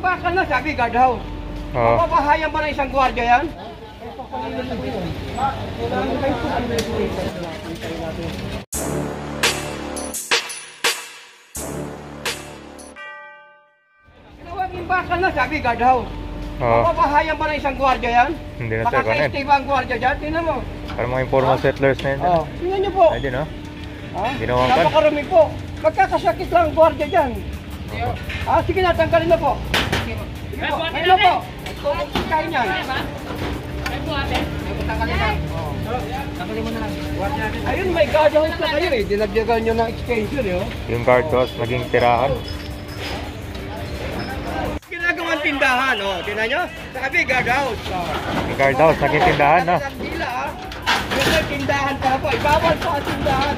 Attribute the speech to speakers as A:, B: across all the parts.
A: bakal na, sabi guard house.
B: Oo.
A: Mapapahayan ba ng isang gwardiya yan? Tinawagin bakal na, sabi guard house.
B: Oo.
A: Mapapahayan ba ng isang gwardiya yan?
B: Hindi na sir, kanin.
A: Makaka-stay ba ang gwardiya dyan? Tingnan mo.
B: Para mga informal settlers na yun.
A: Oh, tingnan nyo po.
B: Ayun, no?
A: Ha?
B: Ginawan ka?
A: Napakarami po. Magkakasakit lang ang gwardiya dyan. Ah, sige na, tanggalin na po. Sige po, ayun na po. Kain yan. Tanggalin na. Tanggalin mo na lang. Ayun, may guard house na kayo eh. Dinagdagan nyo ng extension eh.
B: Yung guard house, naging tirahan.
A: Ginagawang tindahan, oh. Tingnan nyo. Sabi, guard house. Oh.
B: Yung guard house, naging tindahan, no?
A: Dila, ah. Yung tindahan pa po. Ibawal pa ang tindahan.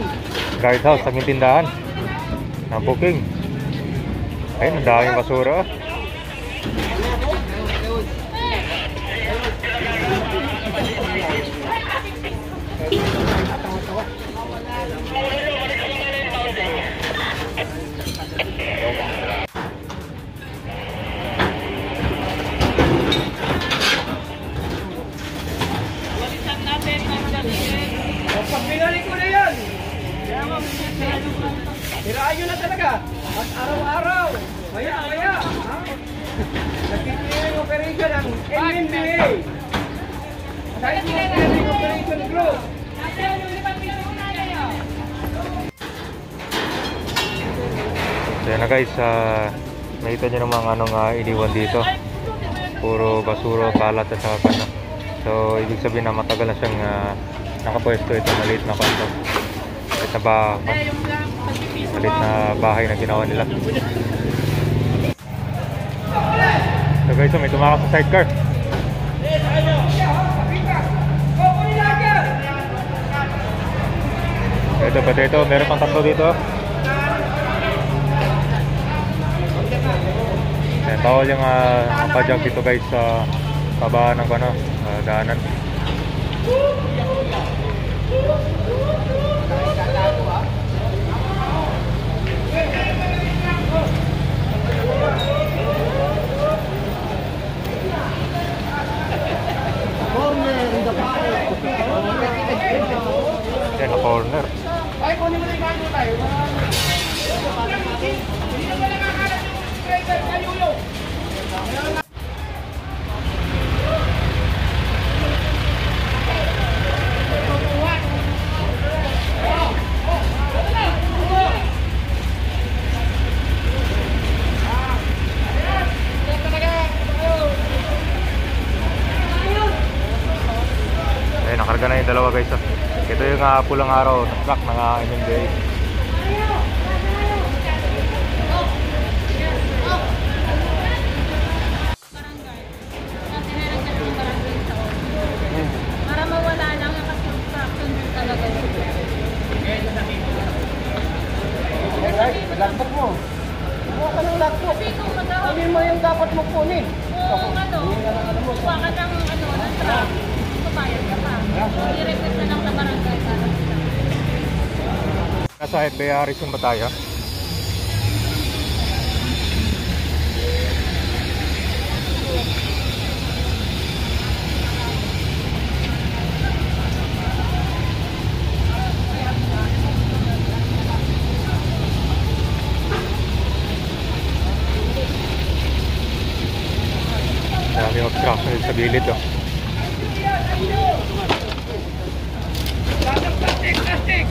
B: Guard house, naging tindahan. Ng booking. Ayun, ang daming basura.
A: Pag binalik ko na yan. Tiraan nyo na talaga. At araw-araw. Maya-maya. Nagtitirin operation ang MMDA. Site Monitoring Operation Group.
B: So yan na guys, nakita nyo namang anong iniwan dito. Puro basura, kalat at saka ano. So ibig sabihin na matagal na siyang nakapwesto ito, maliit na kanto. Maliit na bahay na ginawa nila. So guys, may tumakas sa sidecar. Ito pati ito, meron pang tatlo dito. Bawal yung pajak dito guys sa baba ng daanan. Yan, na corner.
A: Ay, kunin mo na yung bago tayo. Hindi na wala kakalat yung driver sa yulo.
B: Ayun, nakarga na yung dalawa guys. Ito yung pulang araw na truck ng MMDA.
C: Para mawala lang yung construction din talaga.
A: Lagpak mo. Huwag ka ng lagpak. Ano mo yung dapat mo kunin?
C: Kung kuha ka ng truck, kumayag ka pa. I-request na lang sa barangay para
B: Nasa FBI Harrison ba tayo? Dami obstruction sa gilid oh.
A: Plastic!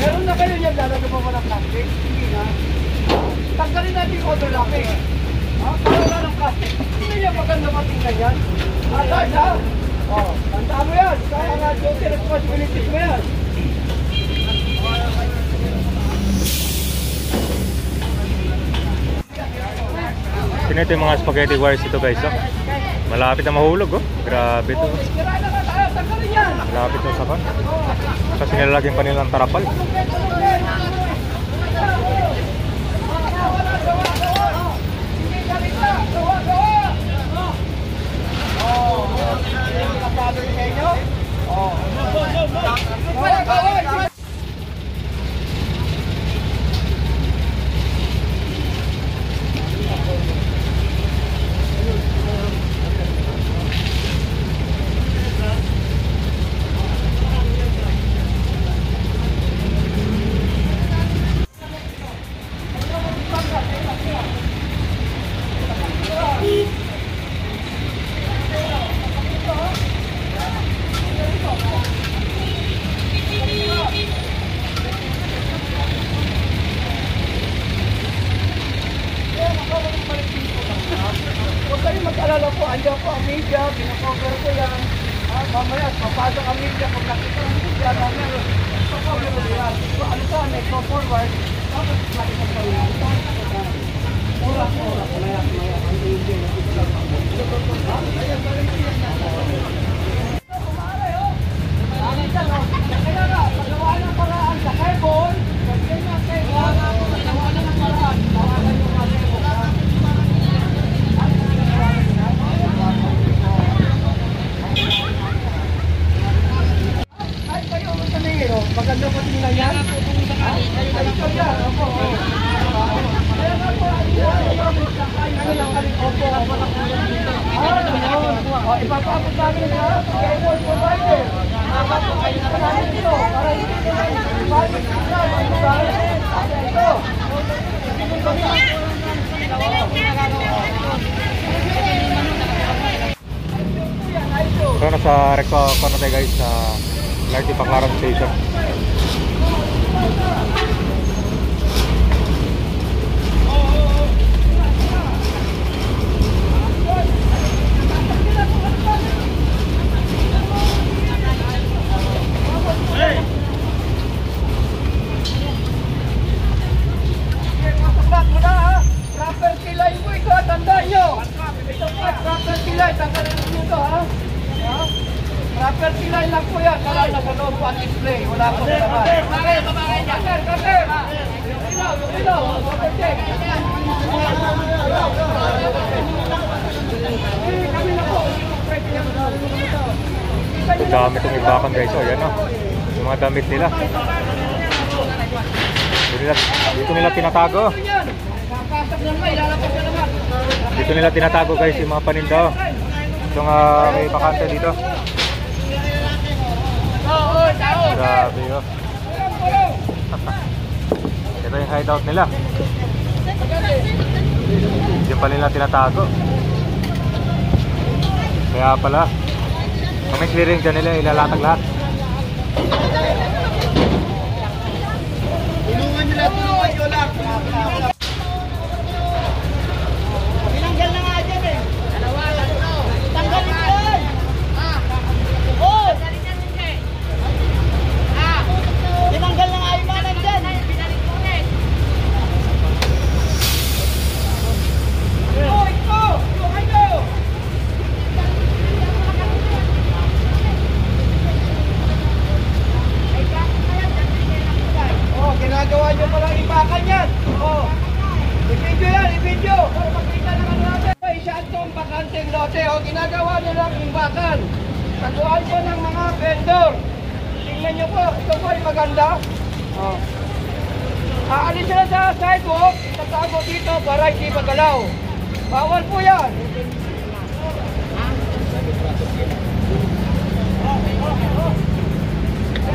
A: Meron na kayo niyan, lalagyan mo ng plastic. tanggalin natin yung overlapping. Para wala ng plastic. Hindi niya maganda matingnan yan. Guys ha? Tandaan mo yan. Sa mga duty responsibilities mo yan.
B: Ito yung mga spaghetti wires ito guys, oh. Malapit na mahulog, oh. Grabe ito. Malapit na sa kan. Kasi nilalagyan pa nilang tarapal.
A: Huwag kayo mag-alala po, andyan po ang media, pinacover ko yan. Mamaya, papasok ang media, kung nakita ang media, mamaya, pacover ko yan. So, ano sa, next forward, tapos nakita ko yan. Mura, maya, ang media, nakita lang ako. Kaya nga, pagawa ng paraan sa carbon, ganyan na carbon, pagawa na ng paraan, tawagan yung carbon. Ay, kayo, tumingin, oh. Maganda pa tingnan yan. Ay, ito yan, opo. Kaya nga po, ano lang kami, opo. Ipapapot namin na, carbon provider. Ipapapot namin ito, para hindi ito.
B: So nasa Recto na tayo guys sa Larty Baclaran Station.
A: Property line po ito, tandaan nyo. Ito po, property line, tandaan nyo ito ha. Property line lang po yan, kala nasa loob po ang display, wala po sa labas. Cutter! Yung ilaw, overcheck. Kami na po.
B: Ang dami itong ibakan guys, oh yan, oh. Yung mga damit nila. Dito nila tinatago. Dito nila tinatago guys yung mga paninda. Itong may bakante dito. Grabe, oh. Ito yung hideout nila. Diyan pa nila tinatago. Kaya pala kung may clearing dyan nila ilalatag lahat.
A: Tulungan nyo lang. Tinanggal na nga dyan eh. Tanggalin yan. Tinanggal na nga yung manan dyan. Ginagawa nyo palang ibakan yan. I-video yan, i-video. Para makita naman natin. Isa itong bakanteng lote. Ginagawa nyo lang ibakan. Taguan po ng mga vendor. Tingnan nyo po, ito po ay maganda. Aalis sila sa sidewalk, itatago dito para hindi magalaw. Bawal po yan.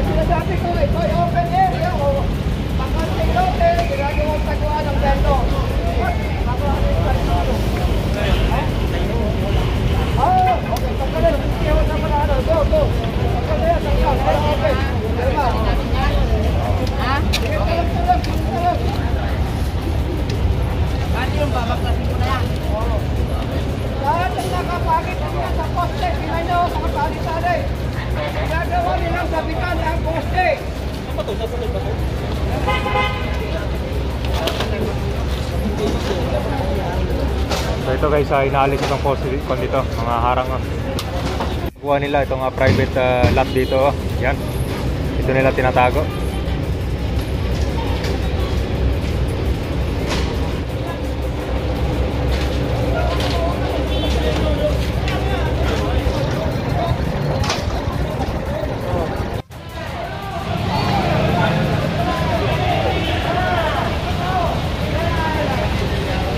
A: Sinasabi ko, ito ay open area. Bakanteng lote, ginagawang taguan ng vendor. Okay, tanggalin. Iwan na pala, go. Tanggalin, open.
B: So ito guys, inaalis itong post dito, mga harang. Kuha nila itong private lot dito. Yan. Ito nila tinatago.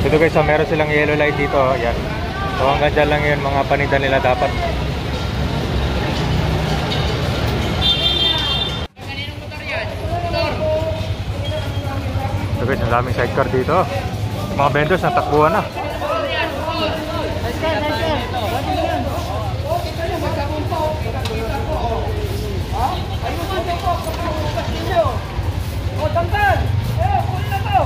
B: Ito guys, meron silang yellow light dito. Yan. So hanggang dyan lang yun mga paninda nila dapat. Ito guys, ang daming sidecar dito. Mga vendors natakbuhan na.
A: O, tanggal! Eh, kunin na to!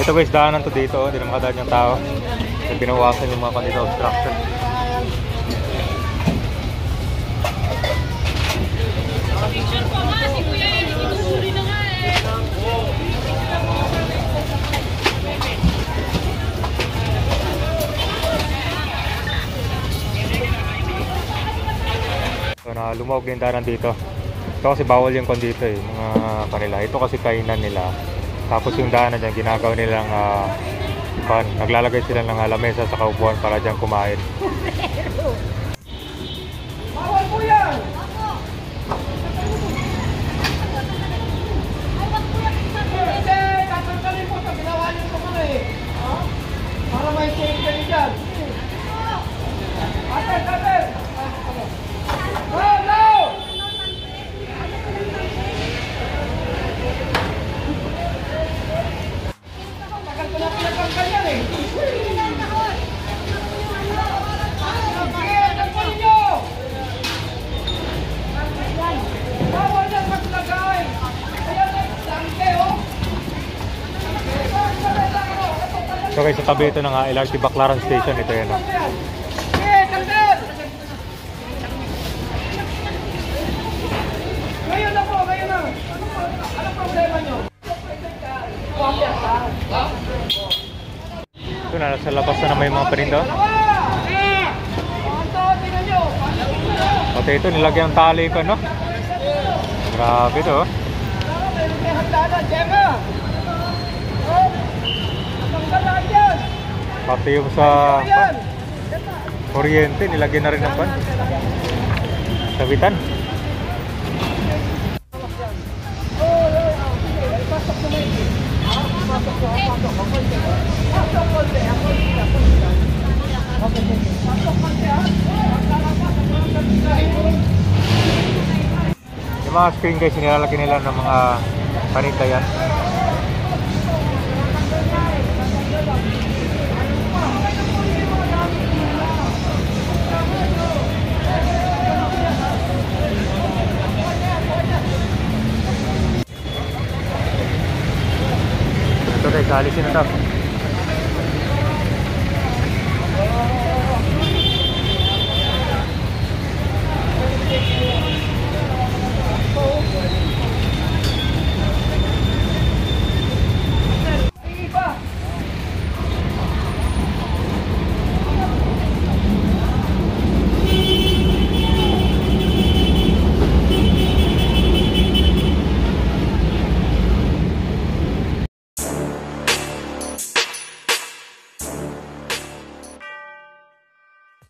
B: Ito guys, daanan to dito, hindi na makadaan yung tao. Kasi pinawasan yung mga kanila obstruction.
C: Picture po nga, si Kuya Eric, itusuri na nga eh.
B: So na lumawag yung daanan dito. Ito kasi bawal yung kon dito mga kanila. Ito kasi kainan nila. Tapos yung daanan dyan, ginagawa nilang naglalagay sila ng lamesa sa kaupuan para dyan kumain.
A: Bawal po yan! Hindi, tatanggalin po ito. Ginawa niyo ito muna eh. Para may safe ka rin dyan. Ater! Go! Go! Tagal ko na pinagkanggal yan eh. Sige, tanggalin niyo! Bawal yan maglagay! Ayan eh, sangke oh!
B: So guys, sa tabi ito ng LRT Baclaran Station, ito yan.
A: Sige, tanggal! Ngayon na po, ngayon na! Ano problema niyo?
B: Ito na, nasa labas na naman yung mga paninda. Pati ito, nilagyan ng tali ko, no? Grabe ito, oh. Pati yung sa kuryente, nilagyan na rin ng pan. Sabitan. Yung mga screen guys, nilalagay nila ng mga paninda yan. Ito guys, alisin na ito.